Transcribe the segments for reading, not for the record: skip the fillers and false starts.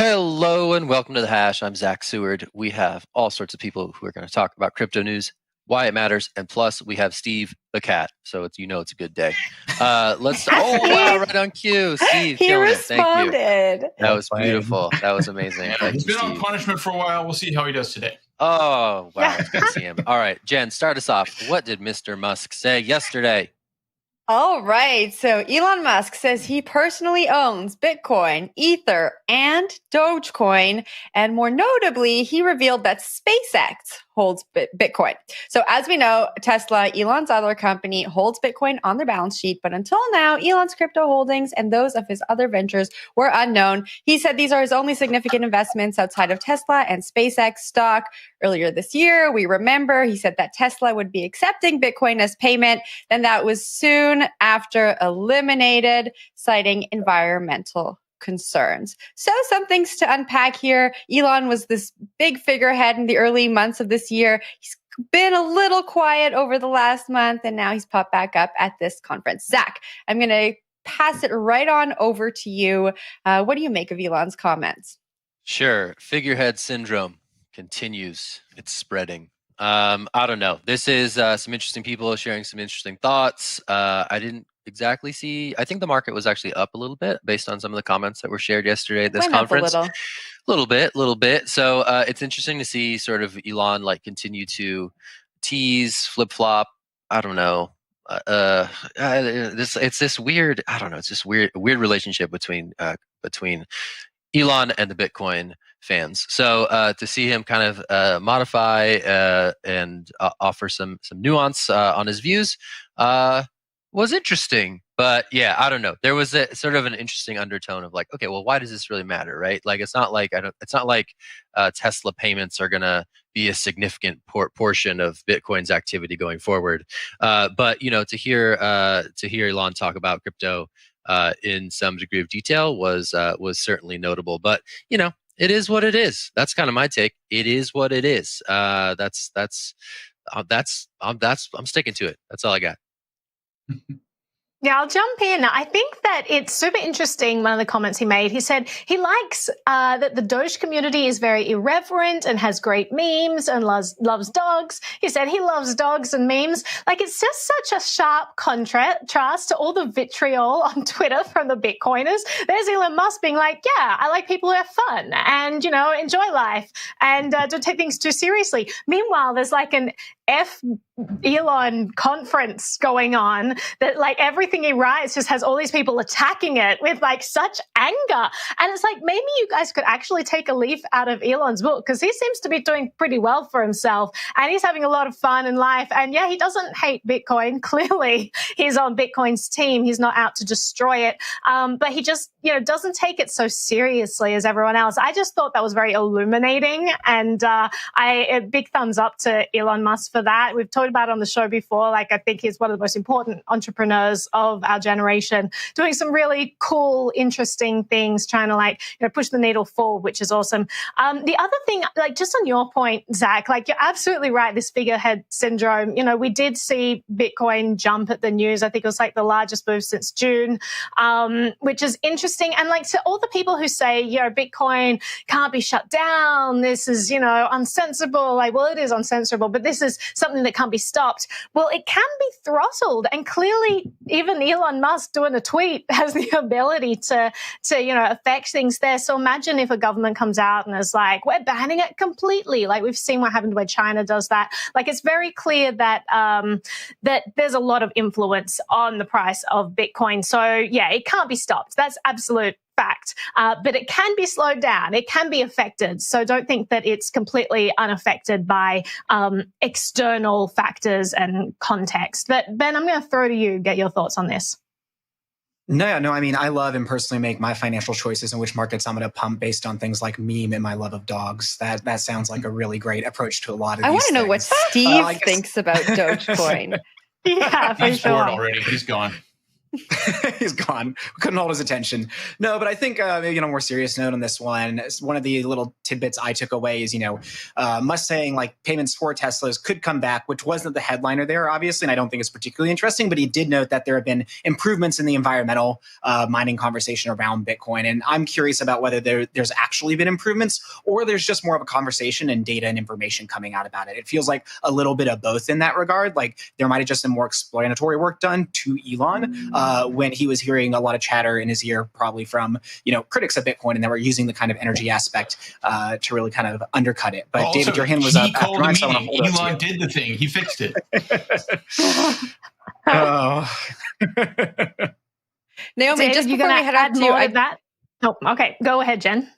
Hello and welcome to The Hash. I'm Zack Seward. We have all sorts of people who are going to talk about crypto news, why it matters, and plus we have Steve the cat. So it's a good day. Let's. Oh wow, right on cue, Steve. He killing responded. It. Thank you. That was beautiful. That was amazing. Yeah, he's been on punishment for a while. We'll see how he does today. Oh wow, it's good to see him. All right, Jen, start us off. What did Mr. Musk say yesterday? All right. So Elon Musk says he personally owns Bitcoin, Ether, and Dogecoin. And more notably, he revealed that SpaceX holds Bitcoin. So as we know, Tesla, Elon's other company, holds Bitcoin on their balance sheet. But until now, Elon's crypto holdings and those of his other ventures were unknown. He said these are his only significant investments outside of Tesla and SpaceX stock. Earlier this year, we remember he said that Tesla would be accepting Bitcoin as payment. Then that was soon after eliminated, citing environmental concerns. So some things to unpack here. Elon was this big figurehead in the early months of this year. He's been a little quiet over the last month, and now he's popped back up at this conference. Zach, I'm going to pass it right on over to you. What do you make of Elon's comments? Sure. Figurehead syndrome continues. It's spreading. I don't know. This is some interesting people sharing some interesting thoughts. I didn't exactly see. I think the market was actually up a little bit based on some of the comments that were shared yesterday at this conference. A little bit. So it's interesting to see sort of Elon continue to tease, flip flop. I don't know. It's this weird. I don't know. It's just weird relationship between Elon and the Bitcoin fans. So to see him kind of modify and offer some nuance on his views was interesting. But yeah, I don't know. There was a sort of an interesting undertone of like, okay, well, why does this really matter, right? Like, it's not like Tesla payments are gonna be a significant portion of Bitcoin's activity going forward. But to hear Elon talk about crypto in some degree of detail was certainly notable. But it is what it is. That's kind of my take. It is what it is. I'm sticking to it. That's all I got. Yeah, I'll jump in. I think that it's super interesting, one of the comments he made. He said he likes that the Doge community is very irreverent and has great memes and loves dogs. He said he loves dogs and memes. Like, it's just such a sharp contrast to all the vitriol on Twitter from the Bitcoiners. There's Elon Musk being like, yeah, I like people who have fun and, enjoy life and don't take things too seriously. Meanwhile, there's like an Elon conference going on that like everything he writes just has all these people attacking it with like such anger. And it's like, maybe you guys could actually take a leaf out of Elon's book, because he seems to be doing pretty well for himself and he's having a lot of fun in life. And yeah, he doesn't hate Bitcoin. Clearly he's on Bitcoin's team. He's not out to destroy it. But he just, doesn't take it so seriously as everyone else. I just thought that was very illuminating. And a big thumbs up to Elon Musk for that. We've talked about it on the show before. Like, I think he's one of the most important entrepreneurs of our generation, doing some really cool, interesting things, trying to push the needle forward, which is awesome. The other thing, just on your point, Zach, you're absolutely right. This figurehead syndrome, we did see Bitcoin jump at the news. I think it was the largest move since June, which is interesting. And to all the people who say, Bitcoin can't be shut down. This is, unsensible. Well, it is unsensible, but this is something that can't be stopped. Well, it can be throttled. And clearly, even Elon Musk doing a tweet has the ability to affect things there. So imagine if a government comes out and is like, we're banning it completely. We've seen what happened when China does that. It's very clear that that there's a lot of influence on the price of Bitcoin. So yeah, it can't be stopped. That's absolute fact. But it can be slowed down. It can be affected. So don't think that it's completely unaffected by external factors and context. But Ben, I'm going to throw to you, get your thoughts on this. No, I mean, I love and personally make my financial choices in which markets I'm going to pump based on things like meme and my love of dogs. That sounds like a really great approach to a lot of these I want to know what Steve guess... thinks about Dogecoin. Yeah, for He's sure. bored already. He's gone. He's gone. We couldn't hold his attention. No, but I think maybe on a more serious note on this one of the little tidbits I took away is, Musk saying like payments for Teslas could come back, which wasn't the headliner there, obviously, and I don't think it's particularly interesting, but he did note that there have been improvements in the environmental mining conversation around Bitcoin. And I'm curious about whether there's actually been improvements or there's just more of a conversation and data and information coming out about it. It feels like a little bit of both in that regard. Like there might have just been more explanatory work done to Elon when he was hearing a lot of chatter in his ear, probably from critics of Bitcoin, and they were using the kind of energy aspect to really kind of undercut it. But also, David, your hand was up after mine, so I want to hold Elon did the thing; he fixed it. Naomi, Dave, just you're before going we to head add on more to to that. Oh, okay. Go ahead, Jen.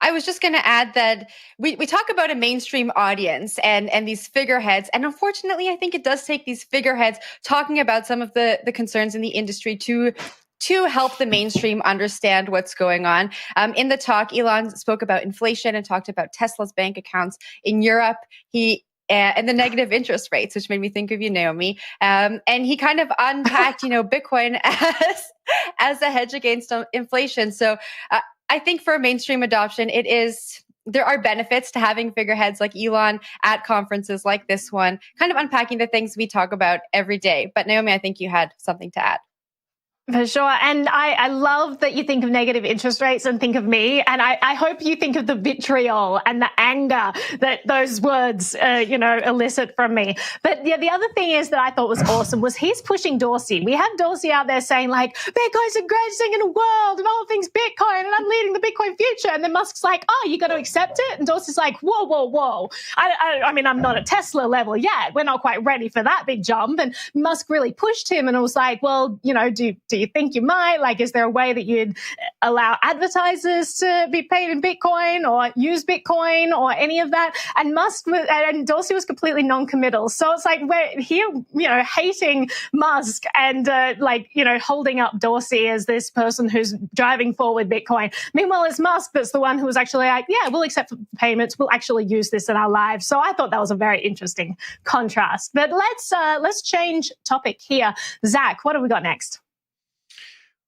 I was just going to add that we talk about a mainstream audience and these figureheads. And unfortunately, I think it does take these figureheads talking about some of the concerns in the industry to help the mainstream understand what's going on. In the talk, Elon spoke about inflation and talked about Tesla's bank accounts in Europe. And the negative interest rates, which made me think of you, Naomi. And he kind of unpacked, Bitcoin as a hedge against inflation. So I think for mainstream adoption, there are benefits to having figureheads like Elon at conferences like this one, kind of unpacking the things we talk about every day. But Naomi, I think you had something to add. For sure. And I love that you think of negative interest rates and think of me. And I hope you think of the vitriol and the anger that those words, elicit from me. But yeah, the other thing is that I thought was awesome was he's pushing Dorsey. We have Dorsey out there saying like, Bitcoin's the greatest thing in the world and all things Bitcoin and I'm leading the Bitcoin future. And then Musk's like, oh, you got to accept it? And Dorsey's like, whoa. I mean, I'm not at Tesla level yet. We're not quite ready for that big jump. And Musk really pushed him and it was like, well, do you think you might? Like, is there a way that you'd allow advertisers to be paid in Bitcoin or use Bitcoin or any of that? And Dorsey was completely non-committal. So it's like we're here, hating Musk and holding up Dorsey as this person who's driving forward Bitcoin. Meanwhile, it's Musk that's the one who was actually like, yeah, we'll accept payments. We'll actually use this in our lives. So I thought that was a very interesting contrast. But let's change topic here. Zach, what have we got next?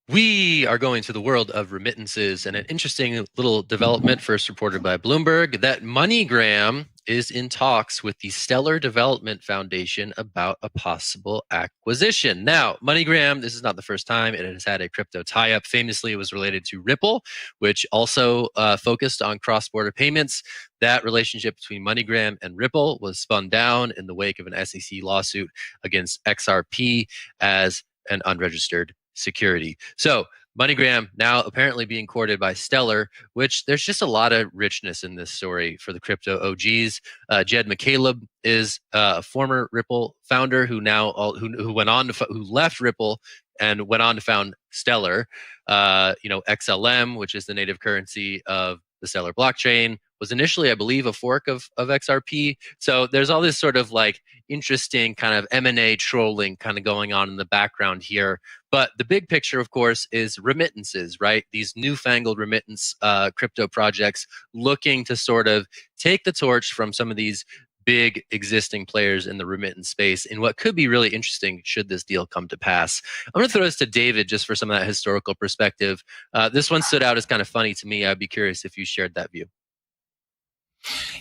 We are going to the world of remittances, and an interesting little development first reported by Bloomberg that MoneyGram is in talks with the Stellar Development Foundation about a possible acquisition. Now, MoneyGram, this is not the first time it has had a crypto tie-up. Famously, it was related to Ripple, which also focused on cross-border payments. That relationship between MoneyGram and Ripple was spun down in the wake of an SEC lawsuit against XRP as an unregistered security. So MoneyGram now apparently being courted by Stellar, which there's just a lot of richness in this story for the crypto OGs. Jed McCaleb is a former Ripple founder who left Ripple and went on to found Stellar. XLM, which is the native currency of the Stellar blockchain, was initially, I believe, a fork of XRP. So there's all this sort of like interesting kind of M&A trolling kind of going on in the background here. But the big picture, of course, is remittances, right? These newfangled remittance crypto projects looking to sort of take the torch from some of these big existing players in the remittance space in what could be really interesting should this deal come to pass. I'm going to throw this to David just for some of that historical perspective. This one stood out as kind of funny to me. I'd be curious if you shared that view.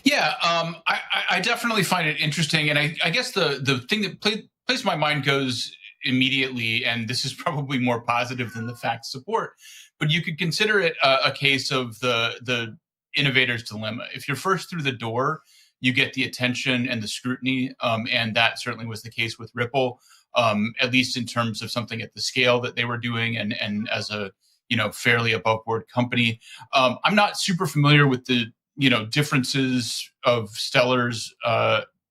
Yeah, I definitely find it interesting. And I guess the thing that plays my mind goes immediately, and this is probably more positive than the fact support, but you could consider it a case of the innovator's dilemma. If you're first through the door, you get the attention and the scrutiny, and that certainly was the case with Ripple, at least in terms of something at the scale that they were doing and as a fairly above board company. I'm not super familiar with the differences of Stellar's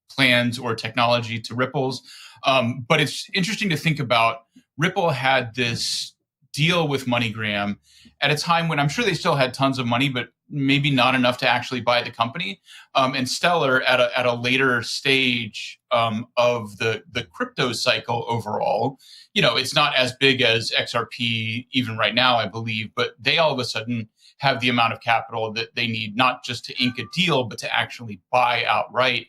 plans or technology to Ripple's. But it's interesting to think about. Ripple had this deal with MoneyGram at a time when I'm sure they still had tons of money, but maybe not enough to actually buy the company. And Stellar at a later stage of the crypto cycle overall, it's not as big as XRP even right now, I believe, but they all of a sudden have the amount of capital that they need, not just to ink a deal, but to actually buy outright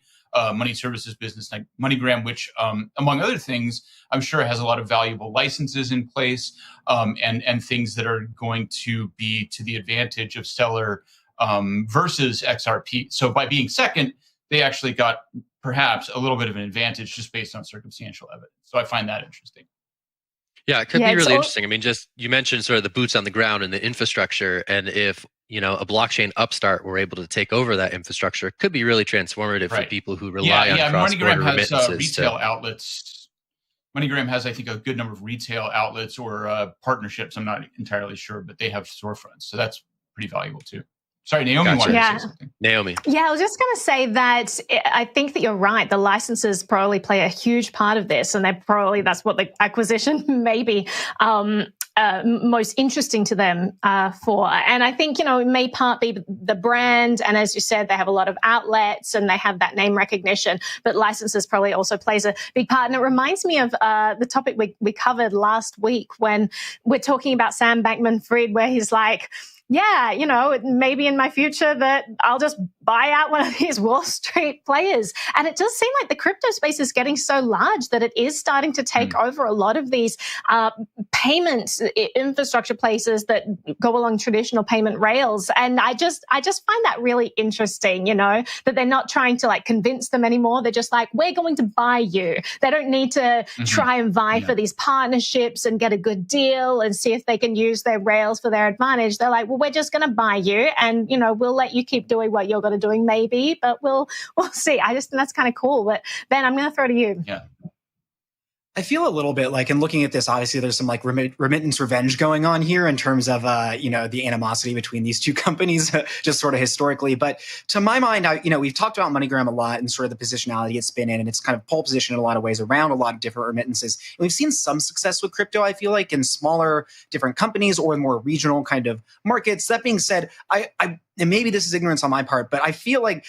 money services business like MoneyGram, which, among other things, I'm sure has a lot of valuable licenses in place and things that are going to be to the advantage of Stellar versus XRP. So by being second, they actually got perhaps a little bit of an advantage just based on circumstantial evidence. So I find that interesting. Yeah, it could be really interesting. I mean, just you mentioned sort of the boots on the ground and the infrastructure, and if a blockchain upstart were able to take over that infrastructure, it could be really transformative for people who rely on cross-border remittances. MoneyGram has retail outlets. MoneyGram has, I think, a good number of retail outlets or partnerships. I'm not entirely sure, but they have storefronts, so that's pretty valuable too. Sorry, Naomi wanted to say something. Naomi. Yeah, I was just going to say that I think that you're right. The licenses probably play a huge part of this, and that's what the acquisition may be most interesting to them for. And I think, it may part be the brand. And as you said, they have a lot of outlets and they have that name recognition, but licenses probably also plays a big part. And it reminds me of the topic we covered last week when we're talking about Sam Bankman-Fried, where he's like, yeah, maybe in my future that I'll just buy out one of these Wall Street players. And it does seem like the crypto space is getting so large that it is starting to take over a lot of these payment infrastructure places that go along traditional payment rails. And I just find that really interesting, that they're not trying to convince them anymore. They're just like, we're going to buy you. They don't need to try and vie for these partnerships and get a good deal and see if they can use their rails for their advantage. They're like, well, we're just going to buy you and, we'll let you keep doing what you're going to doing maybe, but we'll see. I just think that's kind of cool. But Ben, I'm going to throw to you. Yeah. I feel a little bit in looking at this, obviously there's some remittance revenge going on here in terms of, the animosity between these two companies, just sort of historically. But to my mind, we've talked about MoneyGram a lot and sort of the positionality it's been in, and it's kind of pole position in a lot of ways around a lot of different remittances. And we've seen some success with crypto, I feel like, in smaller different companies or in more regional kind of markets. That being said, and maybe this is ignorance on my part, but I feel like,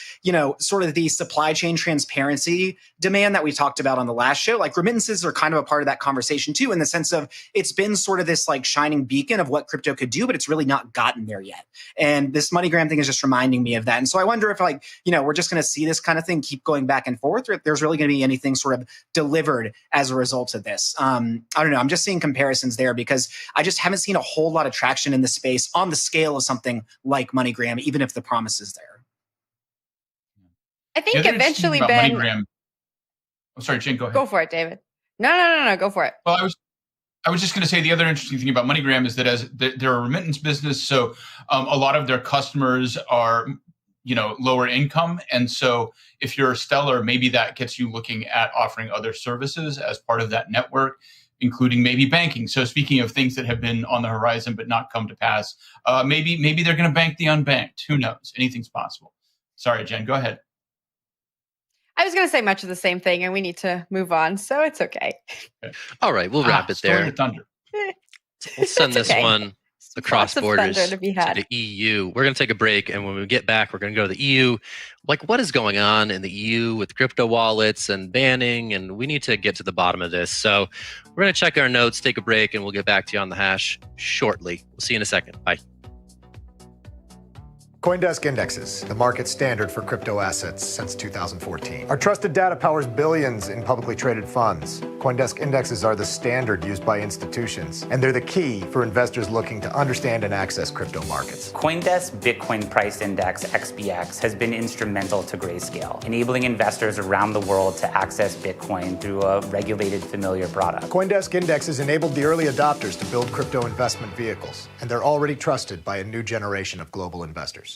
sort of the supply chain transparency demand that we talked about on the last show, remittances are kind of a part of that conversation too, in the sense of it's been sort of this shining beacon of what crypto could do, but it's really not gotten there yet. And this MoneyGram thing is just reminding me of that. And so I wonder if we're just going to see this kind of thing keep going back and forth, or if there's really going to be anything sort of delivered as a result of this. I don't know. I'm just seeing comparisons there because I just haven't seen a whole lot of traction in the space on the scale of something like MoneyGram, even if the promise is there. I think eventually, Ben. MoneyGram. I'm sorry, Jen, go ahead. Go for it, David. No, go for it. Well, I was just going to say the other interesting thing about MoneyGram is that they're a remittance business, so a lot of their customers are, lower income, and so if you're a Stellar, maybe that gets you looking at offering other services as part of that network, including maybe banking. So speaking of things that have been on the horizon but not come to pass, maybe they're going to bank the unbanked. Who knows? Anything's possible. Sorry, Jen, go ahead. I was going to say much of the same thing, and we need to move on, so it's okay. All right, we'll wrap it there. Thunder. We'll send this one across borders to the EU. We're going to take a break, and when we get back, we're going to go to the EU. What is going on in the EU with crypto wallets and banning? And we need to get to the bottom of this. So we're going to check our notes, take a break, and we'll get back to you on the hash shortly. We'll see you in a second. Bye. CoinDesk Indexes, the market standard for crypto assets since 2014. Our trusted data powers billions in publicly traded funds. CoinDesk Indexes are the standard used by institutions, and they're the key for investors looking to understand and access crypto markets. CoinDesk Bitcoin Price Index, XBX, has been instrumental to Grayscale, enabling investors around the world to access Bitcoin through a regulated, familiar product. CoinDesk Indexes enabled the early adopters to build crypto investment vehicles, and they're already trusted by a new generation of global investors.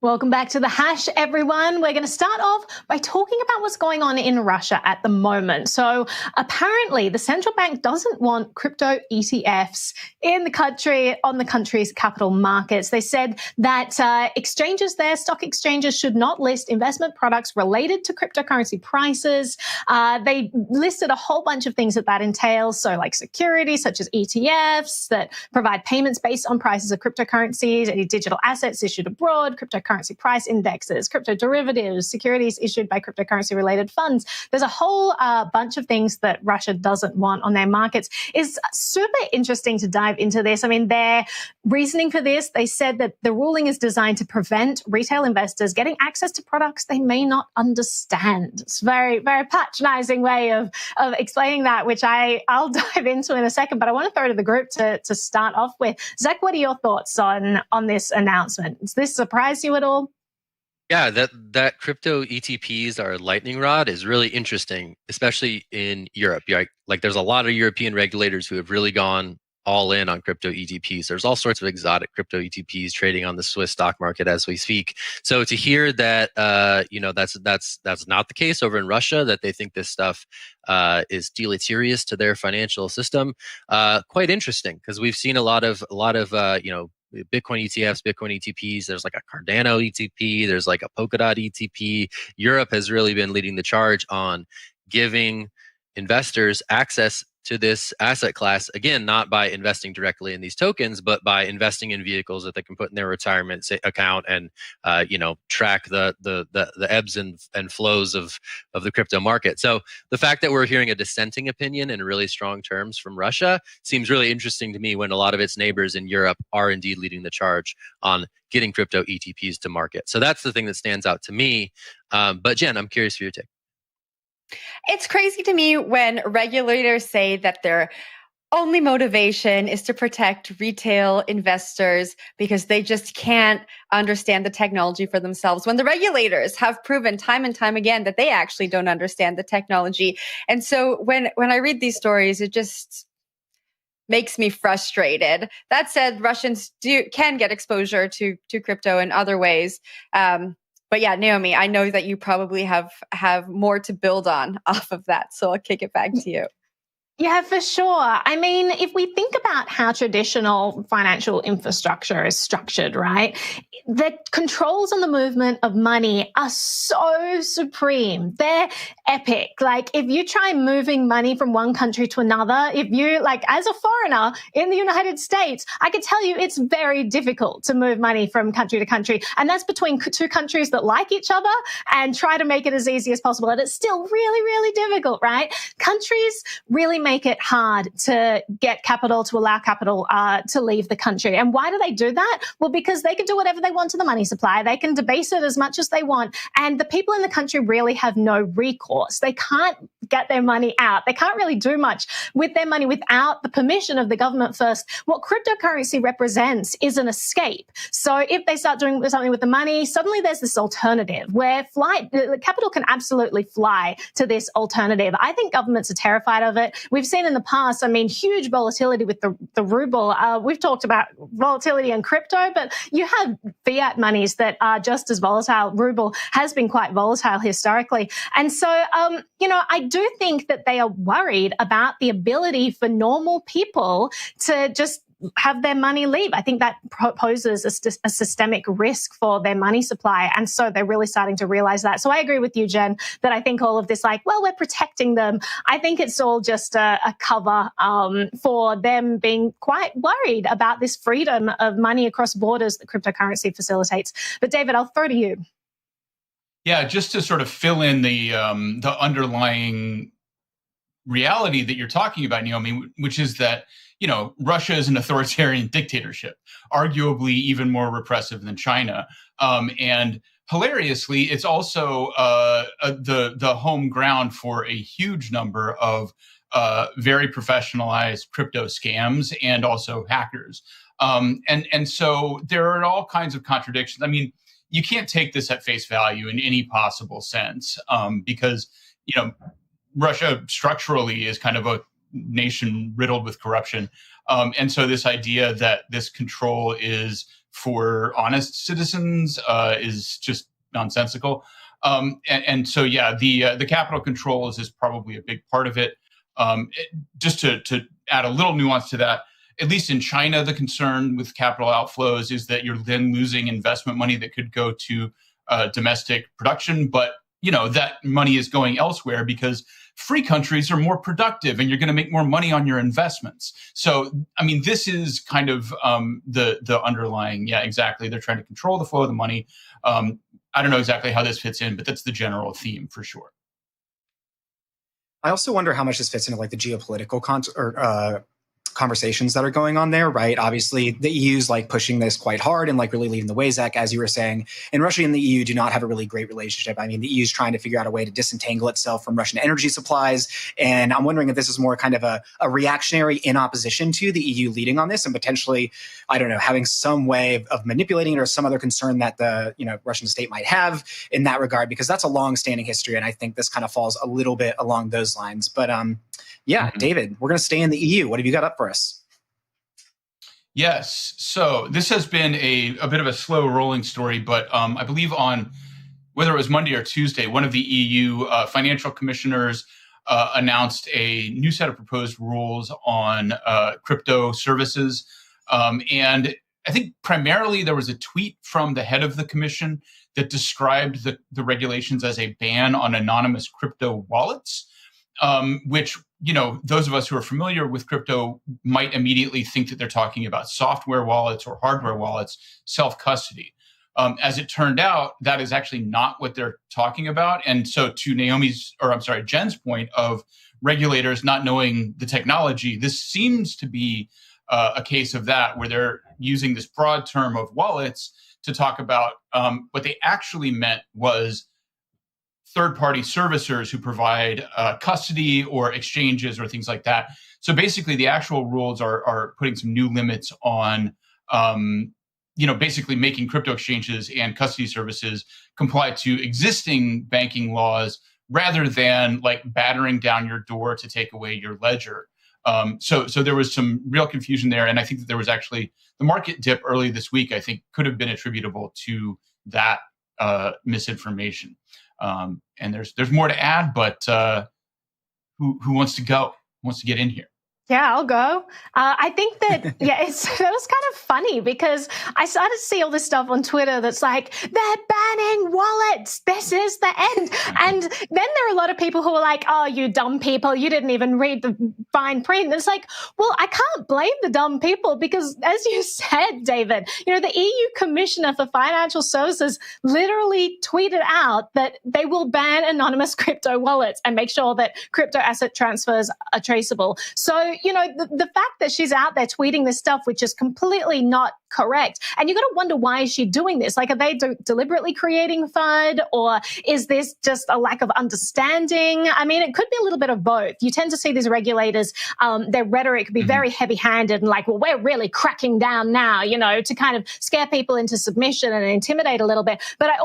Welcome back to The Hash, everyone. We're going to start off by talking about what's going on in Russia at the moment. So apparently the central bank doesn't want crypto ETFs in the country, on the country's capital markets. They said that exchanges there, stock exchanges, should not list investment products related to cryptocurrency prices. They listed a whole bunch of things that entails. So like securities, such as ETFs that provide payments based on prices of cryptocurrencies, any digital assets issued abroad, cryptocurrency cryptocurrency price indexes, crypto derivatives, securities issued by cryptocurrency-related funds. There's a whole bunch of things that Russia doesn't want on their markets. It's super interesting to dive into this. I mean, their reasoning for this, they said that the ruling is designed to prevent retail investors getting access to products they may not understand. It's a very, very patronizing way of explaining that, which I'll dive into in a second, but I want to throw to the group to start off with. Zack, what are your thoughts on this announcement? Does this surprise you at all? Yeah, that crypto ETPs are lightning rod is really interesting, especially in Europe. Like there's a lot of European regulators who have really gone all in on crypto ETPs. There's all sorts of exotic crypto ETPs trading on the Swiss stock market as we speak. So to hear that, that's not the case over in Russia, that they think this stuff is deleterious to their financial system, quite interesting, because we've seen a lot of Bitcoin ETFs, Bitcoin ETPs. There's like a Cardano ETP. There's like a Polkadot ETP. Europe has really been leading the charge on giving investors access to this asset class, again, not by investing directly in these tokens, but by investing in vehicles that they can put in their retirement account and track the ebbs and flows of the crypto market. So the fact that we're hearing a dissenting opinion in really strong terms from Russia seems really interesting to me, when a lot of its neighbors in Europe are indeed leading the charge on getting crypto ETPs to market. So that's the thing that stands out to me. But Jen, I'm curious for your take. It's crazy to me when regulators say that their only motivation is to protect retail investors because they just can't understand the technology for themselves, when the regulators have proven time and time again that they actually don't understand the technology. And so when I read these stories, it just makes me frustrated. That said, Russians can get exposure to crypto in other ways. But yeah, Naomi, I know that you probably have more to build on off of that. So I'll kick it back to you. Yeah, for sure. I mean, if we think about how traditional financial infrastructure is structured, right? The controls on the movement of money are so supreme. They're epic. Like, if you try moving money from one country to another, if you, like, as a foreigner in the United States, I can tell you it's very difficult to move money from country to country. And that's between two countries that like each other and try to make it as easy as possible. And it's still really, really difficult, right? Countries really make it hard to get capital, to allow capital to leave the country. And why do they do that? Well, because they can do whatever they want to the money supply. They can debase it as much as they want. And the people in the country really have no recourse. They can't get their money out. They can't really do much with their money without the permission of the government first. What cryptocurrency represents is an escape. So if they start doing something with the money, suddenly there's this alternative where capital can absolutely fly to this alternative. I think governments are terrified of it. We've seen in the past, I mean, huge volatility with the ruble. We've talked about volatility in crypto, but you have fiat monies that are just as volatile. Ruble has been quite volatile historically. And so, I do think that they are worried about the ability for normal people to just have their money leave. I think that poses a systemic risk for their money supply. And so they're really starting to realize that. So I agree with you, Jen, that I think all of this, we're protecting them. I think it's all just a cover for them being quite worried about this freedom of money across borders that cryptocurrency facilitates. But David, I'll throw to you. Yeah, just to sort of fill in the underlying reality that you're talking about, Naomi, which is that, Russia is an authoritarian dictatorship, arguably even more repressive than China. And hilariously, it's also the home ground for a huge number of very professionalized crypto scams and also hackers. And so there are all kinds of contradictions. I mean, you can't take this at face value in any possible sense because, Russia structurally is kind of a nation riddled with corruption. And so this idea that this control is for honest citizens is just nonsensical. And so, yeah, the capital controls is probably a big part of it. Just to add a little nuance to that, at least in China, the concern with capital outflows is that you're then losing investment money that could go to domestic production. But, that money is going elsewhere because free countries are more productive and you're going to make more money on your investments. So, I mean, this is kind of the underlying, yeah, exactly. They're trying to control the flow of the money. I don't know exactly how this fits in, but that's the general theme for sure. I also wonder how much this fits into like the geopolitical conversations that are going on there, right? Obviously, the EU's like pushing this quite hard and like really leading the way, Zack, as you were saying. And Russia and the EU do not have a really great relationship. I mean, the EU is trying to figure out a way to disentangle itself from Russian energy supplies. And I'm wondering if this is more kind of a reactionary in opposition to the EU leading on this and potentially, I don't know, having some way of manipulating it or some other concern that the Russian state might have in that regard, because that's a long-standing history. And I think this kind of falls a little bit along those lines. But yeah, David, we're going to stay in the EU. What have you got up for us? Yes. So this has been a bit of a slow rolling story, but I believe on whether it was Monday or Tuesday, one of the EU financial commissioners announced a new set of proposed rules on crypto services. And I think primarily there was a tweet from the head of the commission that described the regulations as a ban on anonymous crypto wallets, which, those of us who are familiar with crypto might immediately think that they're talking about software wallets or hardware wallets, self-custody. As it turned out, that is actually not what they're talking about. And so to Jen's point of regulators not knowing the technology, this seems to be a case of that, where they're using this broad term of wallets to talk about what they actually meant was third-party servicers who provide custody or exchanges or things like that. So basically, the actual rules are putting some new limits on, basically making crypto exchanges and custody services comply to existing banking laws rather than like battering down your door to take away your ledger. So there was some real confusion there, and I think that there was actually the market dip early this week, I think, could have been attributable to that misinformation. And there's more to add, but who wants to go? Who wants to get in here? Yeah, I'll go. I think that, that was kind of funny because I started to see all this stuff on Twitter that's like, they're banning wallets. This is the end. And then there are a lot of people who are like, oh, you dumb people, you didn't even read the fine print. And it's like, well, I can't blame the dumb people because, as you said, David, the EU Commissioner for Financial Services literally tweeted out that they will ban anonymous crypto wallets and make sure that crypto asset transfers are traceable. So, the fact that she's out there tweeting this stuff, which is completely not correct. And you got to wonder, why is she doing this? Like, are they deliberately creating FUD, or is this just a lack of understanding? I mean, it could be a little bit of both. You tend to see these regulators, their rhetoric be very heavy-handed and like, well, we're really cracking down now, to kind of scare people into submission and intimidate a little bit. But I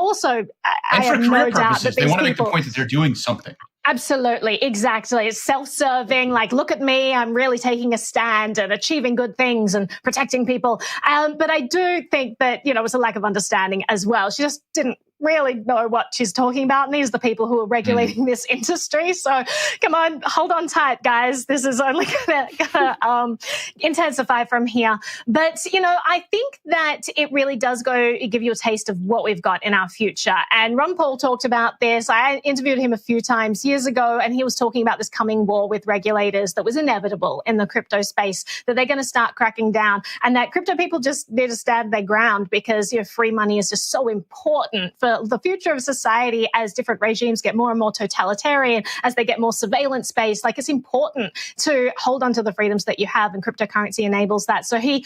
have no doubt that they want to make the point that they're doing something. Absolutely. Exactly. It's self-serving. Like, look at me. I'm really taking a stand and achieving good things and protecting people. But I do think that, it was a lack of understanding as well. She just didn't really know what she's talking about. And these are the people who are regulating this industry. So come on, hold on tight, guys. This is only going to intensify from here. But, I think that it really does give you a taste of what we've got in our future. And Ron Paul talked about this. I interviewed him a few times years ago, and he was talking about this coming war with regulators that was inevitable in the crypto space, that they're going to start cracking down, and that crypto people just need to stand their ground because, free money is just so important for the future of society as different regimes get more and more totalitarian, as they get more surveillance-based. Like, it's important to hold on to the freedoms that you have, and cryptocurrency enables that. So he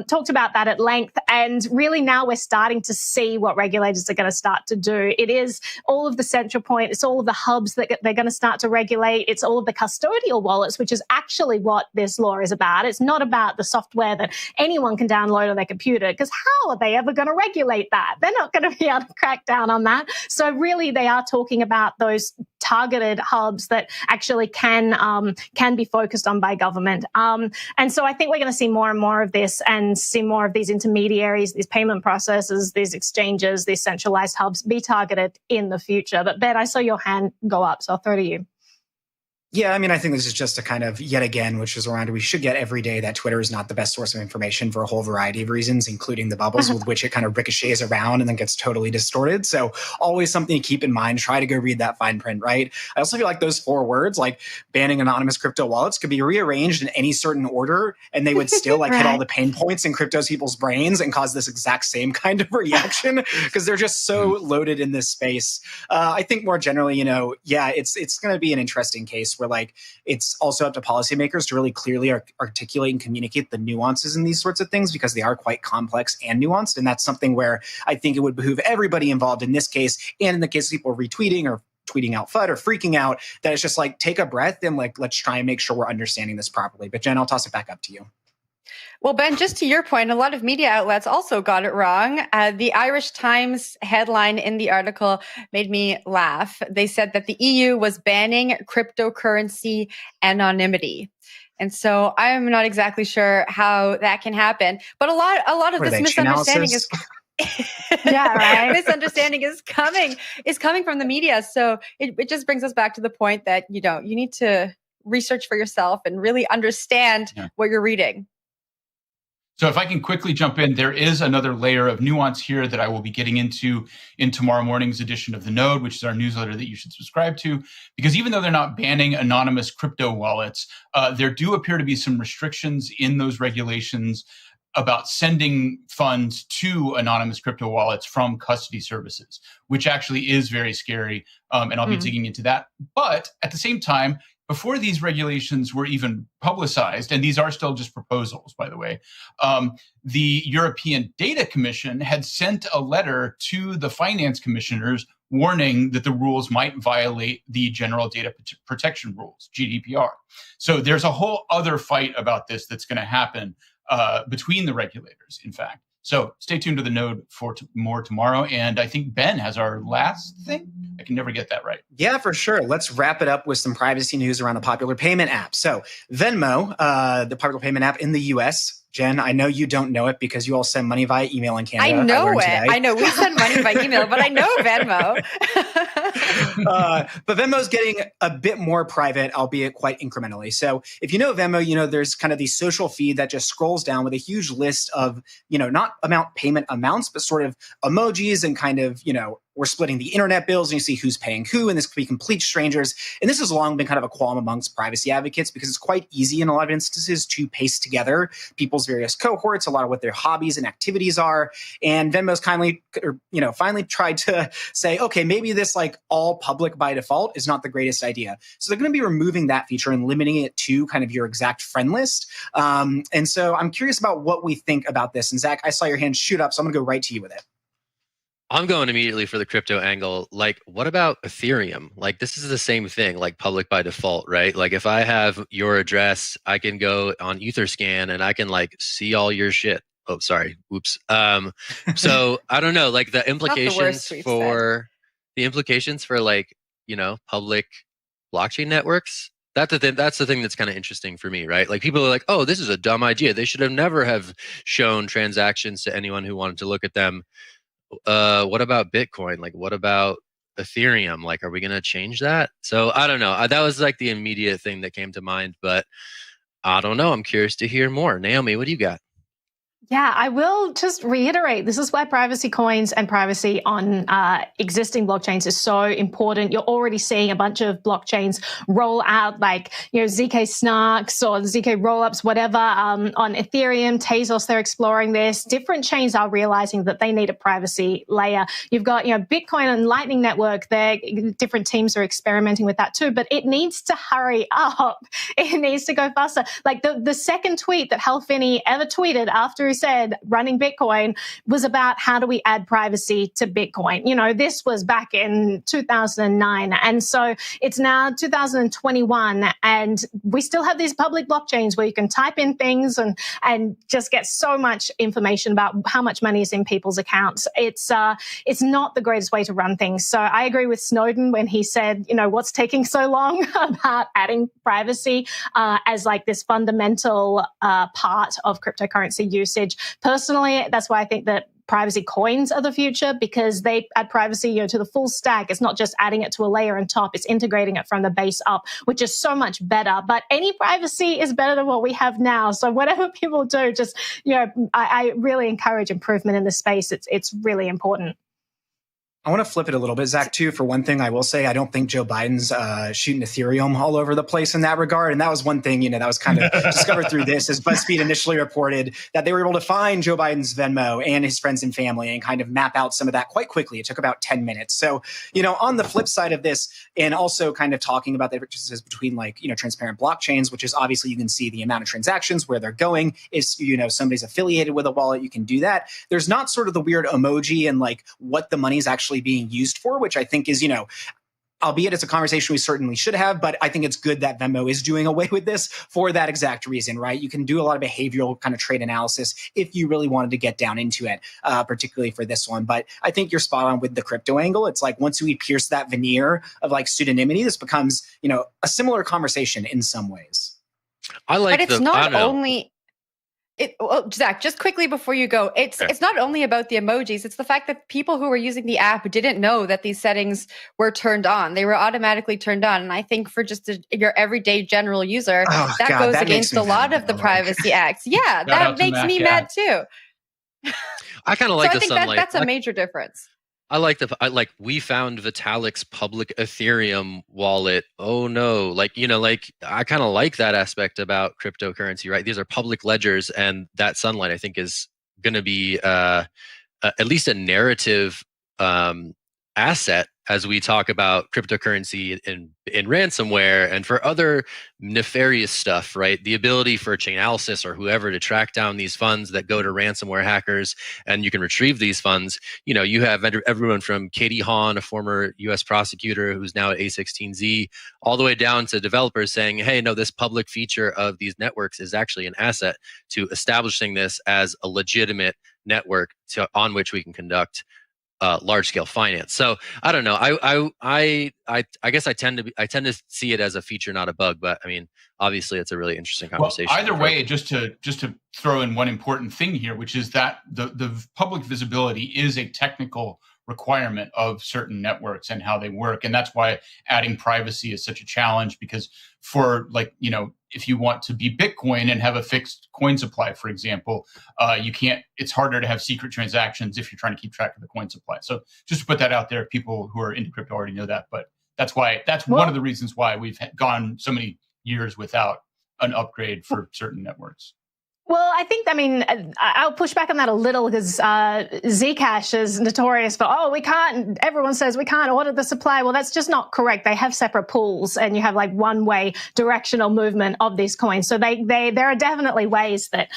talked about that at length, and really now we're starting to see what regulators are going to start to do. It is all of the central point. It's all of the hubs that they're going to start to regulate. It's all of the custodial wallets, which is actually what this law is about. It's not about the software that anyone can download on their computer, because how are they ever going to regulate that? They're not going to be able to crack down on that. So really, they are talking about those targeted hubs that actually can be focused on by government. And so I think we're going to see more and more of this, and see more of these intermediaries, these payment processors, these exchanges, these centralized hubs be targeted in the future. But Ben, I saw your hand go up, so I'll throw to you. Yeah, I mean, I think this is just a kind of, yet again, which is around, we should get every day that Twitter is not the best source of information for a whole variety of reasons, including the bubbles with which it kind of ricochets around and then gets totally distorted. So always something to keep in mind. Try to go read that fine print, right? I also feel like those 4 words, like banning anonymous crypto wallets, could be rearranged in any certain order, and they would still like hit all the pain points in crypto people's brains and cause this exact same kind of reaction because they're just so loaded in this space. I think more generally, it's going to be an interesting case where like it's also up to policymakers to really clearly articulate and communicate the nuances in these sorts of things because they are quite complex and nuanced. And that's something where I think it would behoove everybody involved in this case and in the case of people retweeting or tweeting out FUD or freaking out, that it's just like, take a breath and like, let's try and make sure we're understanding this properly. But Jen, I'll toss it back up to you. Well, Ben, just to your point, a lot of media outlets also got it wrong. The Irish Times headline in the article made me laugh. They said that the EU was banning cryptocurrency anonymity. And so I'm not exactly sure how that can happen. But a lot of this misunderstanding is yeah, right. Misunderstanding is coming from the media. So it just brings us back to the point that you need to research for yourself and really understand what you're reading. So if I can quickly jump in, there is another layer of nuance here that I will be getting into in tomorrow morning's edition of The Node, which is our newsletter that you should subscribe to. Because even though they're not banning anonymous crypto wallets, there do appear to be some restrictions in those regulations about sending funds to anonymous crypto wallets from custody services, which actually is very scary. And I'll be digging into that. But at the same time, before these regulations were even publicized, and these are still just proposals, by the way, the European Data Commission had sent a letter to the finance commissioners warning that the rules might violate the General Data Protection Rules, GDPR. So there's a whole other fight about this that's going to happen between the regulators, in fact. So stay tuned to The Node for more tomorrow. And I think Ben has our last thing. I can never get that right. Yeah, for sure. Let's wrap it up with some privacy news around a popular payment app. So Venmo, the popular payment app in the US. Jen, I know you don't know it because you all send money via email in Canada. I know it. Today. I know we send money by email, but I know Venmo. But Venmo's getting a bit more private, albeit quite incrementally. So if you know Venmo, there's kind of the social feed that just scrolls down with a huge list of, not payment amounts, but sort of emojis and kind of, we're splitting the internet bills and you see who's paying who, and this could be complete strangers. And this has long been kind of a qualm amongst privacy advocates because it's quite easy in a lot of instances to paste together people's various cohorts, a lot of what their hobbies and activities are. And Venmo's finally tried to say, okay, maybe this like all public by default is not the greatest idea. So they're going to be removing that feature and limiting it to kind of your exact friend list. And so I'm curious about what we think about this. And Zach, I saw your hand shoot up, so I'm going to go right to you with it. I'm going immediately for the crypto angle. Like, what about Ethereum? Like, this is the same thing, like public by default, right? Like, if I have your address, I can go on Etherscan and I can like see all your shit. Oh, sorry. Oops. So I don't know, like the implications for like, public blockchain networks. That's the thing that's kind of interesting for me, right? Like people are like, oh, this is a dumb idea. They should have never have shown transactions to anyone who wanted to look at them. What about Bitcoin? Like, what about Ethereum? Like, are we going to change that? So I don't know. That was like the immediate thing that came to mind, but I don't know. I'm curious to hear more. Naomi, what do you got? Yeah, I will just reiterate, this is why privacy coins and privacy on existing blockchains is so important. You're already seeing a bunch of blockchains roll out like, ZK snarks or ZK rollups, whatever. On Ethereum, Tezos, they're exploring this. Different chains are realizing that they need a privacy layer. You've got, Bitcoin and Lightning Network, different teams are experimenting with that too, but it needs to hurry up. It needs to go faster. Like the second tweet that Hal Finney ever tweeted after he said running Bitcoin was about how do we add privacy to Bitcoin. This was back in 2009. And so it's now 2021 and we still have these public blockchains where you can type in things and just get so much information about how much money is in people's accounts. It's not the greatest way to run things. So I agree with Snowden when he said, what's taking so long about adding privacy as like this fundamental part of cryptocurrency usage. Personally, that's why I think that privacy coins are the future because they add privacy, to the full stack. It's not just adding it to a layer on top. It's integrating it from the base up, which is so much better. But any privacy is better than what we have now. So whatever people do, just, I really encourage improvement in this space. It's really important. I want to flip it a little bit, Zach, too. For one thing, I will say I don't think Joe Biden's shooting Ethereum all over the place in that regard. And that was one thing, that was kind of discovered through this, as BuzzFeed initially reported that they were able to find Joe Biden's Venmo and his friends and family and kind of map out some of that quite quickly. It took about 10 minutes. So, on the flip side of this, and also kind of talking about the differences between transparent blockchains, which is obviously you can see the amount of transactions, where they're going. If, somebody's affiliated with a wallet, you can do that. There's not sort of the weird emoji and what the money's actually being used for, which I think is, albeit it's a conversation we certainly should have, but I think it's good that Venmo is doing away with this for that exact reason, right? You can do a lot of behavioral kind of trade analysis if you really wanted to get down into it, particularly for this one. But I think you're spot on with the crypto angle. It's once we pierce that veneer of pseudonymity, this becomes, a similar conversation in some ways. But it's not only... Zach, just quickly before you go, it's not only about the emojis. It's the fact that people who were using the app didn't know that these settings were turned on. They were automatically turned on. And I think for just your everyday general user, that goes against a lot of the privacy acts. Yeah, that makes me mad too. I kind of like the sunlight. I think that's a major difference. I like we found Vitalik's public Ethereum wallet. Oh no, I kind of like that aspect about cryptocurrency, right? These are public ledgers, and that sunlight I think is going to be at least a narrative asset as we talk about cryptocurrency in ransomware and for other nefarious stuff, right? The ability for Chainalysis or whoever to track down these funds that go to ransomware hackers, and you can retrieve these funds. You have everyone from Katie Hahn, a former U.S. prosecutor who's now at A16Z, all the way down to developers saying, hey, no, this public feature of these networks is actually an asset to establishing this as a legitimate network on which we can conduct large-scale finance. So I don't know. I guess I tend to see it as a feature, not a bug. But I mean, obviously, it's a really interesting conversation. Well, either way, just to throw in one important thing here, which is that the public visibility is a technical requirement of certain networks and how they work, and that's why adding privacy is such a challenge. Because for if you want to be Bitcoin and have a fixed coin supply, for example, you can't. It's harder to have secret transactions if you're trying to keep track of the coin supply. So just to put that out there, people who are into crypto already know that, but that's one of the reasons why we've gone so many years without an upgrade for certain networks. Well, I'll push back on that a little because Zcash is notorious for, everyone says we can't audit the supply. Well, that's just not correct. They have separate pools and you have one-way directional movement of these coins. So there are definitely ways that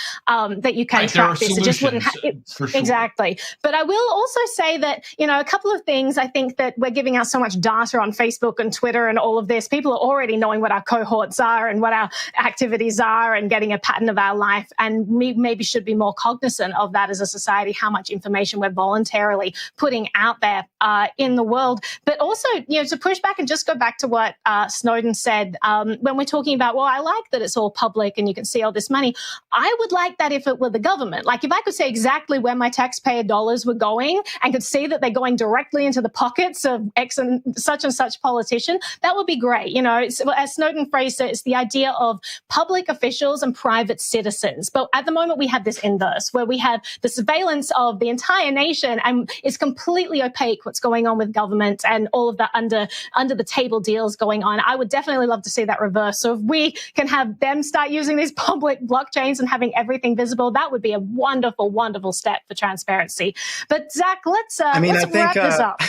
you can track this. It just wouldn't for sure. Exactly. But I will also say that, a couple of things. I think that we're giving out so much data on Facebook and Twitter and all of this. People are already knowing what our cohorts are and what our activities are and getting a pattern of our life. And we maybe should be more cognizant of that as a society, how much information we're voluntarily putting out there in the world. But also, to push back and just go back to what Snowden said, when we're talking about, I like that it's all public and you can see all this money. I would like that if it were the government. If I could say exactly where my taxpayer dollars were going and could see that they're going directly into the pockets of X and such politician, that would be great. As Snowden phrased it, it's the idea of public officials and private citizens. But at the moment, we have this inverse where we have the surveillance of the entire nation, and it's completely opaque what's going on with government and all of the under the table deals going on. I would definitely love to see that reverse. So if we can have them start using these public blockchains and having everything visible, that would be a wonderful, wonderful step for transparency. But Zach, let's wrap this up.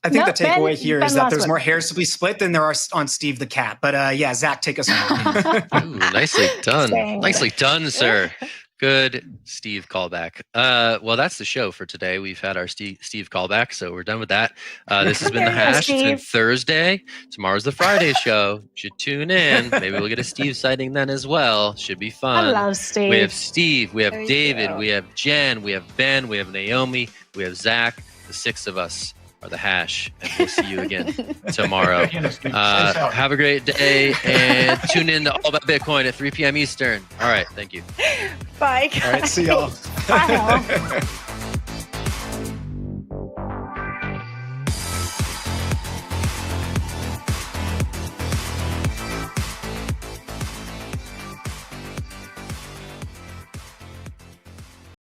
I think the takeaway here is that there's more hairs to be split than there are on Steve the Cat. But Zach, take us home. Ooh, nicely done. Nicely done, sir. Good Steve callback. Well, that's the show for today. We've had our Steve callback, so we're done with that. This has been The Hash. It's been Thursday. Tomorrow's the Friday show. Should tune in. Maybe we'll get a Steve sighting then as well. Should be fun. I love Steve. We have Steve. We have David. We have Jen. We have Ben. We have Naomi. We have Zach. The six of us are The Hash, and we'll see you again tomorrow. Have a great day, and tune in to All About Bitcoin at 3 p.m. Eastern. All right, thank you. Bye, guys. All right, see y'all. Bye, y'all.